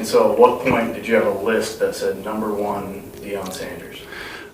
so at what point did you have a list that said number one, Deion Sanders?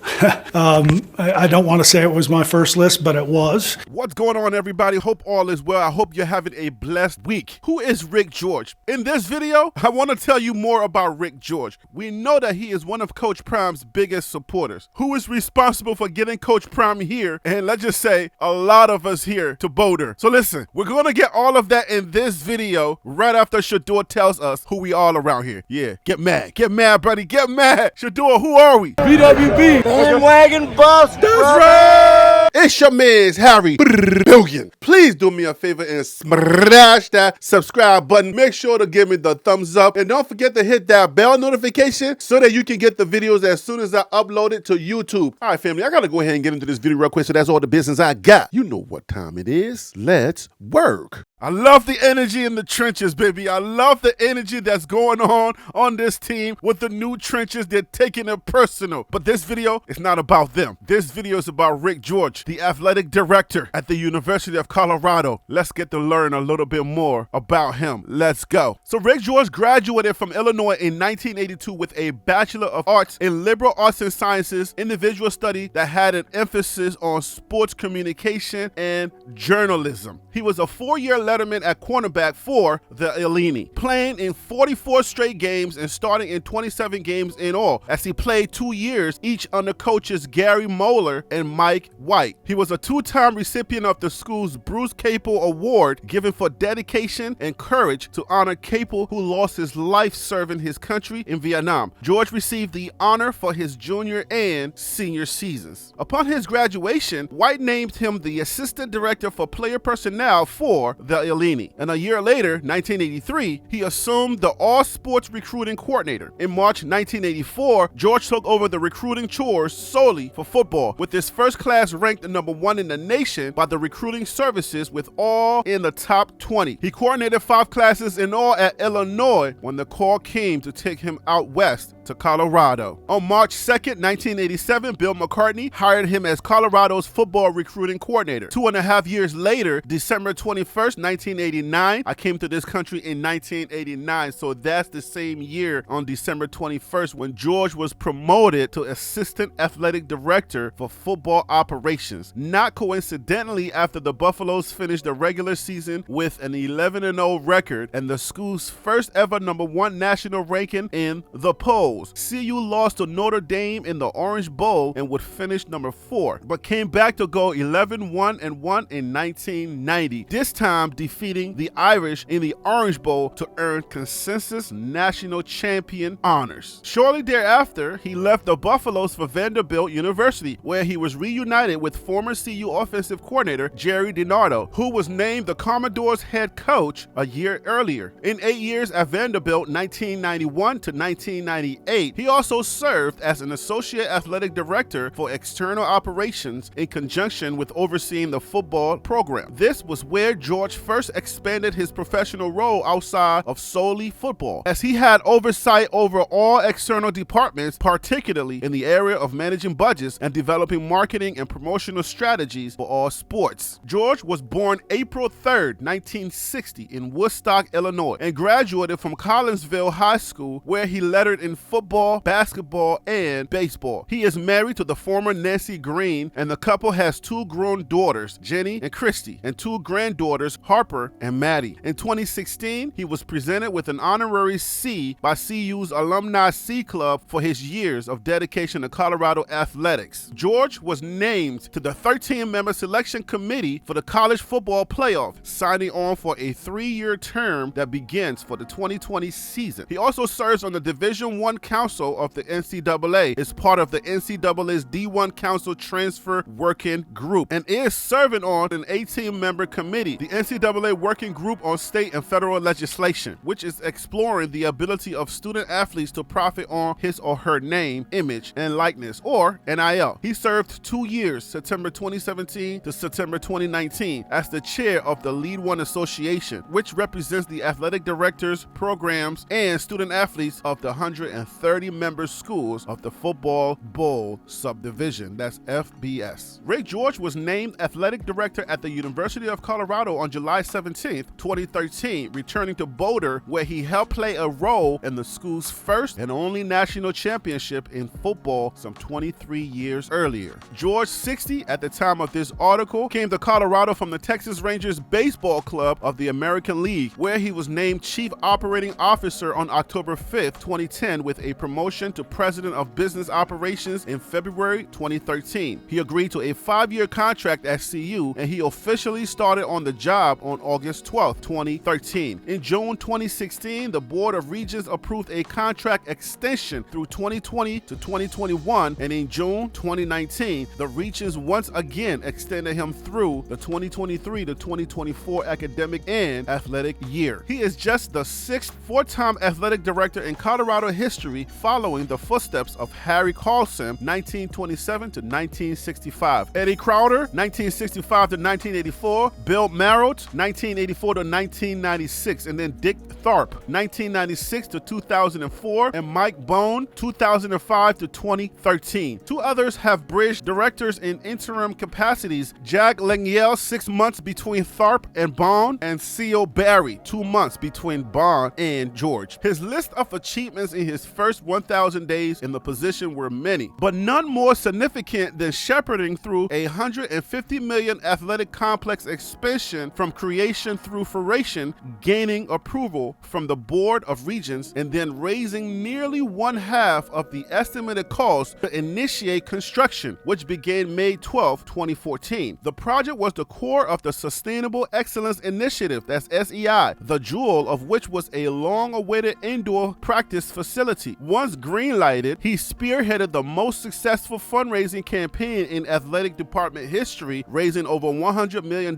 I don't want to say it was my first list, but it was. What's going on, everybody? Hope all is well. I hope you're having a blessed week. Who is Rick George? In this video, I want to tell you more about Rick George. We know that he is one of Coach Prime's biggest supporters. Who is responsible for getting Coach Prime here? And let's just say a lot of us here to Boulder. So listen, we're going to get all of that in this video right after Shador tells us who we all around here. Yeah, get mad, buddy, get mad. Shador, who are we? BWB. Bandwagon buffs. That's right. It's your man's Harry Billion. Please do me a favor and smash that subscribe button. Make sure to give me the thumbs up. And don't forget to hit that bell notification so that you can get the videos as soon as I upload it to YouTube. All right, family, I got to go ahead and get into this video real quick. So that's all the business I got. You know what time it is. Let's work. I love the energy in the trenches, baby. I love the energy that's going on this team with the new trenches. They're taking it personal. But this video is not about them. This video is about Rick George, the athletic director at the University of Colorado. Let's get to learn a little bit more about him. Let's go. So Rick George graduated from Illinois in 1982 with a Bachelor of Arts in Liberal Arts and Sciences, individual study that had an emphasis on sports communication and journalism. He was a 4-year letterman at cornerback for the Illini, playing in 44 straight games and starting in 27 games in all, as he played 2 years each under coaches Gary Moeller and Mike White. He was a 2-time recipient of the school's Bruce Capel Award, given for dedication and courage to honor Capel, who lost his life serving his country in Vietnam. George received the honor for his junior and senior seasons. Upon his graduation, White named him the assistant director for player personnel for the Illini. And a year later, 1983, he assumed the all-sports recruiting coordinator. In March 1984, George took over the recruiting chores solely for football, with his first class ranked number 1 in the nation by the recruiting services, with all in the top 20. He coordinated 5 classes in all at Illinois when the call came to take him out west to Colorado. On March 2nd, 1987, Bill McCartney hired him as Colorado's football recruiting coordinator. 2.5 years later, December 21st, 1989, I came to this country in 1989, so that's the same year on December 21st when George was promoted to assistant athletic director for football operations. Not coincidentally, after the Buffaloes finished the regular season with an 11-0 record and the school's first ever number 1 national ranking in the polls. CU lost to Notre Dame in the Orange Bowl and would finish number 4, but came back to go 11-1-1 in 1990, this time defeating the Irish in the Orange Bowl to earn consensus national champion honors. Shortly thereafter, he left the Buffaloes for Vanderbilt University, where he was reunited with former CU offensive coordinator Jerry DiNardo, who was named the Commodores head coach a year earlier. In 8 years at Vanderbilt, 1991 to 1998, he also served as an associate athletic director for external operations in conjunction with overseeing the football program. This was where George first expanded his professional role outside of solely football, as he had oversight over all external departments, particularly in the area of managing budgets and developing marketing and promotional strategies for all sports. George was born April 3rd, 1960 in Woodstock, Illinois, and graduated from Collinsville High School, where he lettered in football, basketball, and baseball. He is married to the former Nancy Green, and the couple has 2 grown daughters, Jenny and Christy, and 2 granddaughters, Harper and Maddie. In 2016, he was presented with an honorary C by CU's Alumni C Club for his years of dedication to Colorado athletics. George was named to the 13-member selection committee for the college football playoff, signing on for a 3-year term that begins for the 2020 season. He also serves on the Division I Council of the NCAA, is part of the NCAA's D1 Council Transfer Working Group, and is serving on an 18-member committee, the NCAA Working Group on State and Federal Legislation, which is exploring the ability of student athletes to profit on his or her name, image, and likeness, or NIL. He served 2 years, September 2017 to September 2019, as the chair of the Lead One Association, which represents the athletic directors, programs, and student athletes of the 130 30-member schools of the Football Bowl Subdivision. That's FBS. Ray George was named athletic director at the University of Colorado on July 17, 2013, returning to Boulder, where he helped play a role in the school's first and only national championship in football some 23 years earlier. George, 60 at the time of this article, came to Colorado from the Texas Rangers Baseball Club of the American League, where he was named Chief Operating Officer on October 5, 2010, with a promotion to President of Business Operations in February 2013. He agreed to a 5-year contract at CU, and he officially started on the job on August 12, 2013. In June 2016, the Board of Regents approved a contract extension through 2020 to 2021, and in June 2019, the Regents once again extended him through the 2023 to 2024 academic and athletic year. He is just the 6th four-time athletic director in Colorado history, following the footsteps of Harry Carlson, 1927 to 1965, Eddie Crowder, 1965 to 1984, Bill Marrow, 1984 to 1996, and then Dick Tharp, 1996 to 2004, and Mike Bone, 2005 to 2013. Two others have bridged directors in interim capacities: Jack Lengyel, 6 months between Tharp and Bone, and C.O. Barry, 2 months between Bone and George. His list of achievements in his first 1,000 days in the position were many, but none more significant than shepherding through a $150 million athletic complex expansion from creation through fruition, gaining approval from the Board of Regents, and then raising nearly 1/2 of the estimated cost to initiate construction, which began May 12, 2014. The project was the core of the Sustainable Excellence Initiative, that's SEI, the jewel of which was a long-awaited indoor practice facility. Once green-lighted, he spearheaded the most successful fundraising campaign in athletic department history, raising over $100 million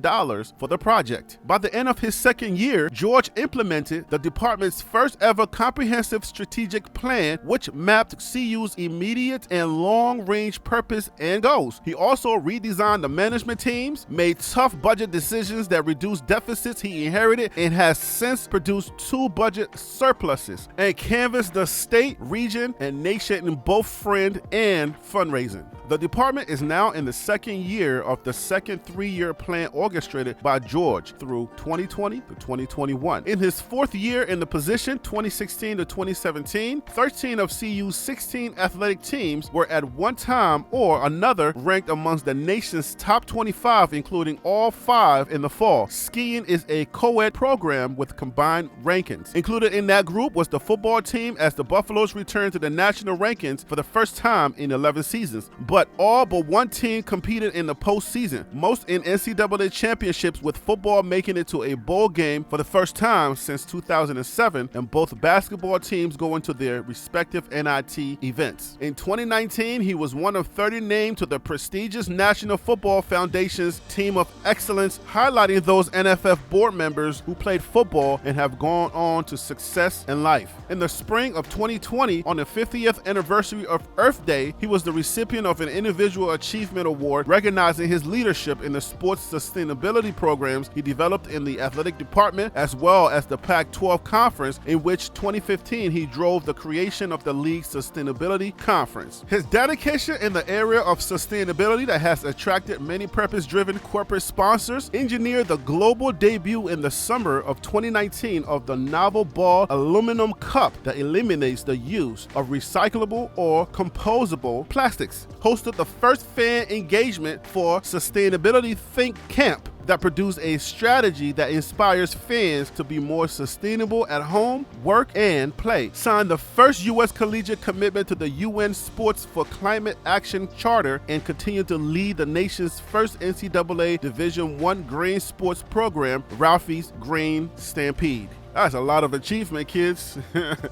for the project. By the end of his second year, George implemented the department's first ever comprehensive strategic plan, which mapped CU's immediate and long-range purpose and goals. He also redesigned the management teams, made tough budget decisions that reduced deficits he inherited, and has since produced 2 budget surpluses, and canvassed the state, region, and nation in both friend and fundraising. The department is now in the second year of the second 3-year plan orchestrated by George through 2020 to 2021. In his 4th year in the position, 2016 to 2017, 13 of CU's 16 athletic teams were at one time or another ranked amongst the nation's top 25, including all 5 in the fall. Skiing is a co-ed program with combined rankings. Included in that group was the football team, as the Buffaloes returned to the national rankings for the first time in 11 seasons. But all but one team competed in the postseason, most in NCAA championships, with football making it to a bowl game for the first time since 2007, and both basketball teams going to their respective NIT events. In 2019, he was one of 30 named to the prestigious National Football Foundation's Team of Excellence, highlighting those NFF board members who played football and have gone on to success in life. In the spring of 2020, on the 50th anniversary of Earth Day, he was the recipient of an Individual Achievement Award, recognizing his leadership in the sports sustainability programs he developed in the athletic department, as well as the Pac-12 Conference, in which 2015 he drove the creation of the league's sustainability conference. His dedication in the area of sustainability that has attracted many purpose-driven corporate sponsors engineered the global debut in the summer of 2019 of the Novel Ball aluminum cup that eliminates the use of recyclable or composable plastics. Hosted the first fan engagement for Sustainability Think Camp that produced a strategy that inspires fans to be more sustainable at home, work, and play. Signed the first U.S. collegiate commitment to the UN Sports for Climate Action Charter, and continued to lead the nation's first NCAA Division I green sports program, Ralphie's Green Stampede. That's a lot of achievement, kids.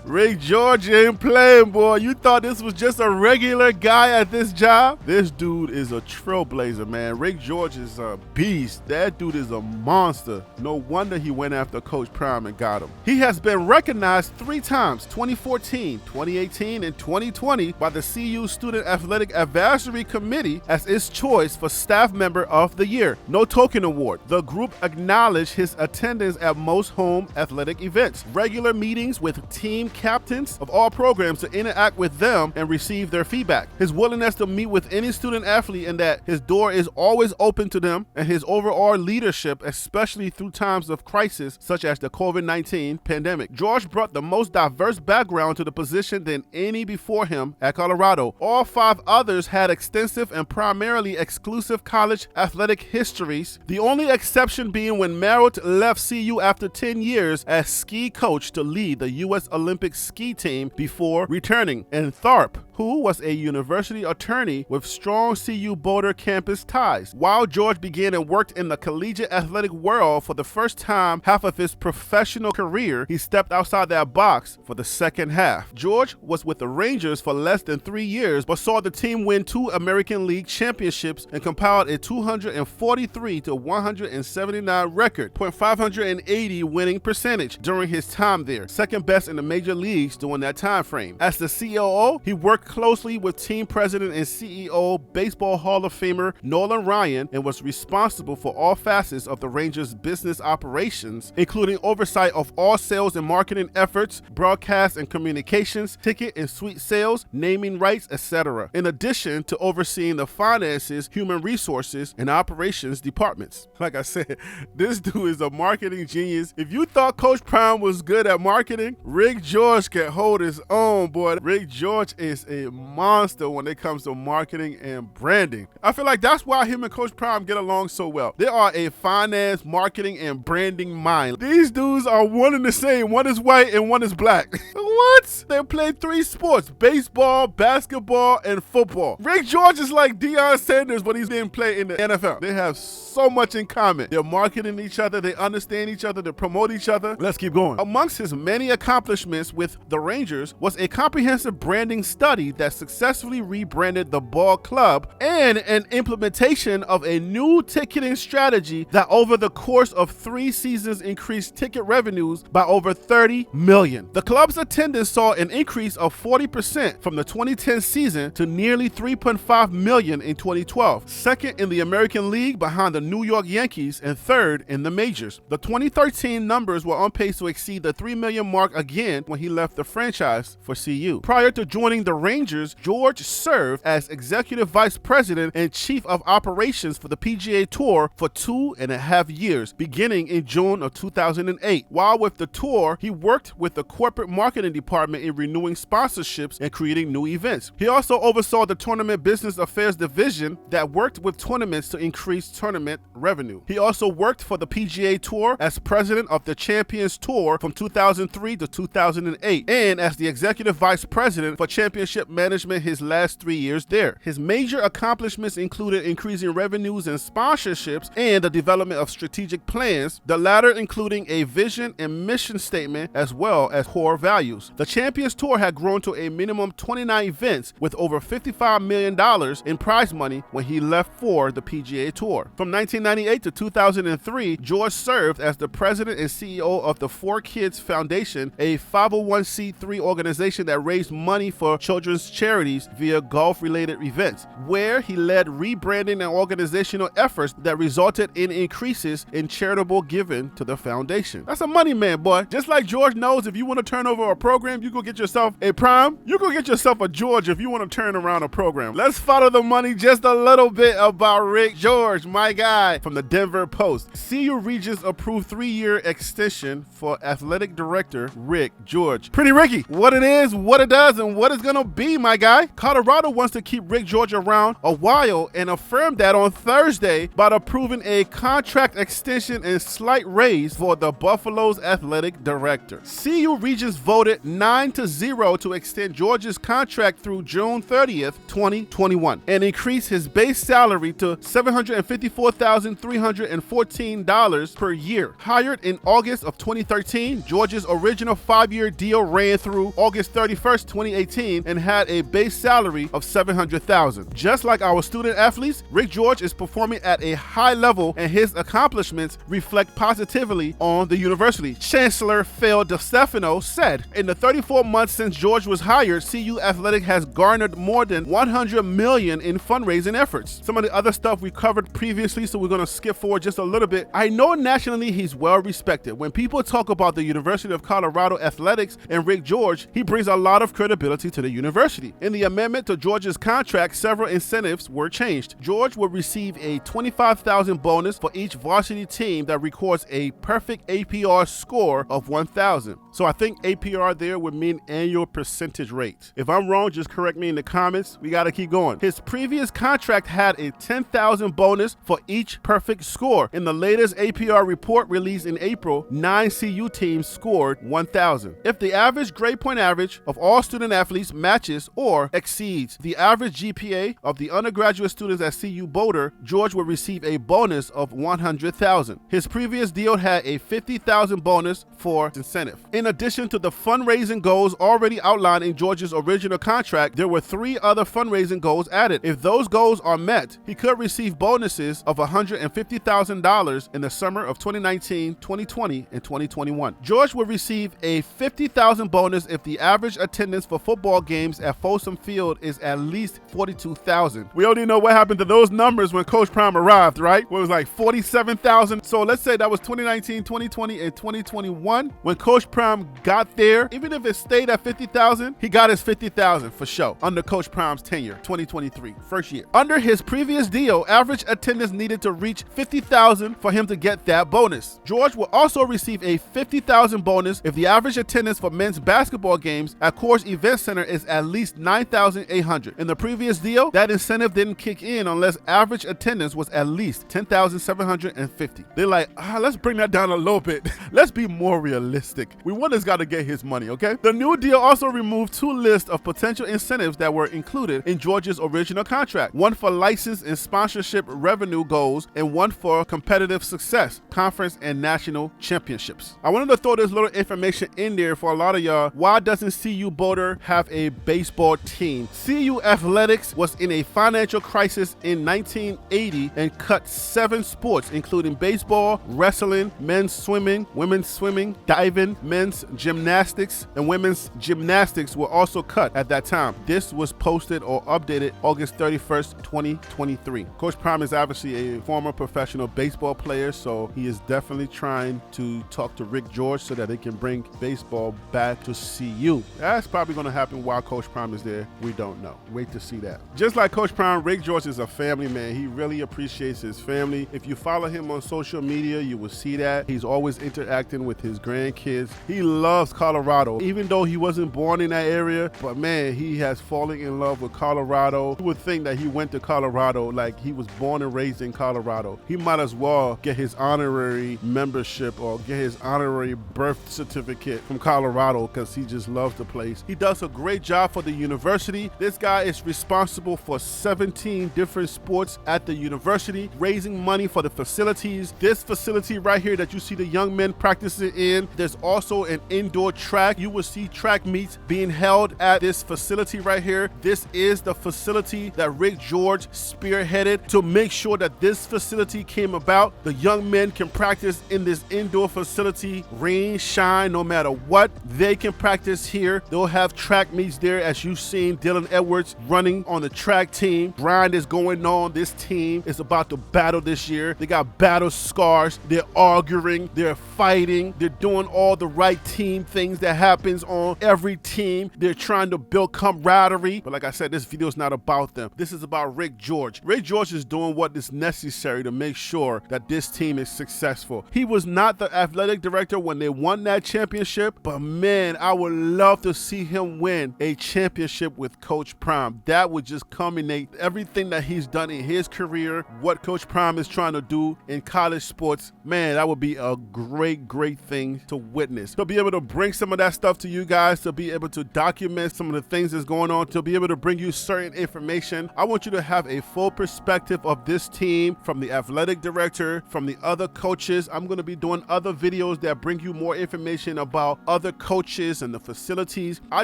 Ray George ain't playing, boy. You thought this was just a regular guy at this job? This dude is a trailblazer, man. Ray George is a beast. That dude is a monster. No wonder he went after Coach Prime and got him. He has been recognized 3 times, 2014, 2018, and 2020, by the CU Student Athletic Advisory Committee as its choice for Staff Member of the Year. No token award. The group acknowledged his attendance at most home athletic athletic events, regular meetings with team captains of all programs to interact with them and receive their feedback, his willingness to meet with any student athlete and that his door is always open to them, and his overall leadership, especially through times of crisis such as the COVID-19 pandemic. George brought the most diverse background to the position than any before him at Colorado. All 5 others had extensive and primarily exclusive college athletic histories, the only exception being when Merritt left CU after 10 years as ski coach to lead the U.S. Olympic ski team before returning, and Tharp, who was a university attorney with strong CU Boulder campus ties. While George began and worked in the collegiate athletic world for the first time half of his professional career, he stepped outside that box for the second half. George was with the Rangers for less than 3 years, but saw the team win 2 American League championships and compiled a 243-179 record, .580 winning percentage during his time there, second best in the major leagues during that time frame. As the COO, he worked closely with team president and CEO, Baseball Hall of Famer Nolan Ryan, and was responsible for all facets of the Rangers' business operations, including oversight of all sales and marketing efforts, broadcast and communications, ticket and suite sales, naming rights, etc., in addition to overseeing the finances, human resources, and operations departments. Like I said, this dude is a marketing genius. If you thought Coach Prime was good at marketing, Rick George can hold his own, boy. Rick George is a monster when it comes to marketing and branding. I feel like that's why him and Coach Prime get along so well. They are a finance, marketing, and branding mind. These dudes are one and the same. One is white and one is black. What? They play 3 sports: baseball, basketball, and football. Rick George is like Deion Sanders, but he's didn't play in the NFL. They have so much in common. They're marketing each other, they understand each other, they promote each other. Let's keep going. Amongst his many accomplishments with the Rangers was a comprehensive branding study that successfully rebranded the ball club and an implementation of a new ticketing strategy that over the course of 3 seasons increased ticket revenues by over $30 million. The club's attendance saw an increase of 40% from the 2010 season to nearly 3.5 million in 2012, second in the American League behind the New York Yankees and third in the majors. The 2013 numbers were on pace to exceed the 3 million mark again when he left the franchise for CU. Prior to joining the Rangers, George served as executive vice president and chief of operations for the PGA Tour for 2.5 years, beginning in June of 2008. While with the tour, he worked with the corporate marketing department in renewing sponsorships and creating new events. He also oversaw the tournament business affairs division that worked with tournaments to increase tournament revenue. He also worked for the PGA Tour as president of the Champions Tour from 2003 to 2008 and as the executive vice president for championship management his last 3 years there. His major accomplishments included increasing revenues and sponsorships and the development of strategic plans, the latter including a vision and mission statement as well as core values. The Champions Tour had grown to a minimum 29 events with over $55 million in prize money when he left for the PGA Tour. From 1998 to 2003, George served as the president and CEO of the 4Kids Foundation, a 501c3 organization that raised money for children's charities via golf-related events, where he led rebranding and organizational efforts that resulted in increases in charitable giving to the foundation. That's a money man, boy. Just like George knows if you want to turn over a program, you go get yourself a Prime, you go get yourself a George if you want to turn around a program. Let's follow the money just a little bit about Rick George, my guy, from the Denver Post. CU Regents approved 3-year extension for athletic director Rick George. Pretty Ricky, what it is, what it does, and what it's gonna be, my guy. Colorado wants to keep Rick George around a while and affirmed that on Thursday by approving a contract extension and slight raise for the Buffalo's athletic director. CU Regents voted 9-0 to extend George's contract through June 30th, 2021, and increase his base salary to $754,314 per year. Hired in August of 2013, George's original 5-year deal ran through August 31st, 2018, and had a base salary of $700,000. Just like our student athletes, Rick George is performing at a high level, and his accomplishments reflect positively on the university. Chancellor Phil DeStefano said, "In the 34 months since George was hired, CU Athletic has garnered more than $100 million in fundraising efforts." Some of the other stuff we covered previously, so we're going to skip forward just a little bit. I know nationally he's well respected. When people would talk about the University of Colorado athletics and Rick George, he brings a lot of credibility to the university. In the amendment to George's contract, several incentives were changed. George would receive a $25,000 bonus for each varsity team that records a perfect APR score of 1,000. So I think APR there would mean annual percentage rate. If I'm wrong, just correct me in the comments. We got to keep going. His previous contract had a $10,000 bonus for each perfect score. In the latest APR report released in April, 9 CU teams scored 1,000. If the average grade point average of all student athletes matches or exceeds the average GPA of the undergraduate students at CU Boulder, George would receive a bonus of 100,000. His previous deal had a 50,000 bonus for incentive. In addition to the fundraising goals already outlined in George's original contract, there were 3 other fundraising goals added. If those goals are met, he could receive bonuses of $150,000 in the summer of 2019, 2020, and 2021. George will receive a $50,000 bonus if the average attendance for football games at Folsom Field is at least 42,000. We already know what happened to those numbers when Coach Prime arrived, right? It was like 47,000. So let's say that was 2019, 2020, and 2021. When Coach Prime got there, even if it stayed at 50,000, he got his 50,000 for sure under Coach Prime's tenure, 2023, first year. Under his previous deal, average attendance needed to reach 50,000 for him to get that bonus. George will also receive a 50,000 bonus if the average attendance for men's basketball games at Coors Event Center is at least 9,800. In the previous deal, that incentive didn't kick in unless average attendance was at least 10,750. They're like, let's bring that down a little bit. Let's be more realistic. We want this guy to get his money, okay? The new deal also removed 2 lists of potential incentives that were included in George's original contract. One for license and sponsorship revenue goals and one for competitive success, conference and national championships. I wanted to throw this little information in there for a lot of y'all. Why doesn't CU Boulder have a baseball team? CU Athletics was in a financial crisis in 1980 and cut 7 sports, including baseball, wrestling, men's swimming, women's swimming, diving, men's gymnastics, and women's gymnastics were also cut at that time. This was posted or updated August 31st, 2023. Coach Prime is obviously a former professional baseball player, so he is definitely trying to talk to Rick George so that they can bring baseball back to CU. That's probably going to happen while Coach Prime is there. We don't know. Wait to see that. Just like Coach Prime, Rick George is a family man. He really appreciates his family. If you follow him on social media, you will see that. He's always interacting with his grandkids. He loves Colorado, even though he wasn't born in that area. But man, he has fallen in love with Colorado. You would think that he went to Colorado like he was born and raised in Colorado. He might as well get his honorary membership or get his honorary birth certificate from Colorado because he just loves the place. He does a great job for the university. This guy is responsible for 17 different sports at the university, raising money for the facilities. This facility right here that you see the young men practicing in, there's also an indoor track. You will see track meets being held at this facility right here. This is the facility that Rick George spearheaded to make sure that this facility came about. The young men can practice in this indoor facility, rain, shine, no matter what. They can practice here. They'll have track meets there, as you've seen Dylan Edwards running on the track team. Grind is going on. This team is about to battle this year. They got battle scars. They're arguing. They're fighting. They're doing all the right team things that happens on every team. They're trying to build camaraderie. But like I said, this video is not about them. This is about Rick George. Rick George is doing what is necessary to make sure that this team is successful. He was not the athletic director when they won that championship, but man, I would love to see him win a championship with Coach Prime. That would just culminate everything that he's done in his career, what Coach Prime is trying to do in college sports. Man, that would be a great thing to witness. To be able to bring some of that stuff to you guys, to be able to document some of the things that's going on, to be able to bring you certain information. I want you to have a full perspective of this team from the athletic director, from the other coaches. I'm going to be doing other videos that bring you more information about other coaches and the facilities. I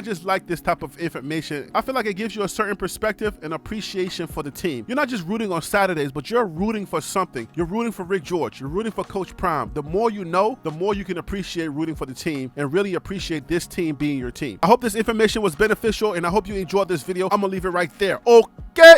just like this type of information. I feel like it gives you a certain perspective and appreciation for the team. You're not just rooting on Saturdays, but you're rooting for something. You're rooting for Rick George. You're rooting for Coach Prime. The more you know, the more you can appreciate rooting for the team and really appreciate this team being your team. I hope this information was beneficial and I hope you enjoyed this video. I'm gonna leave it right there. Okay.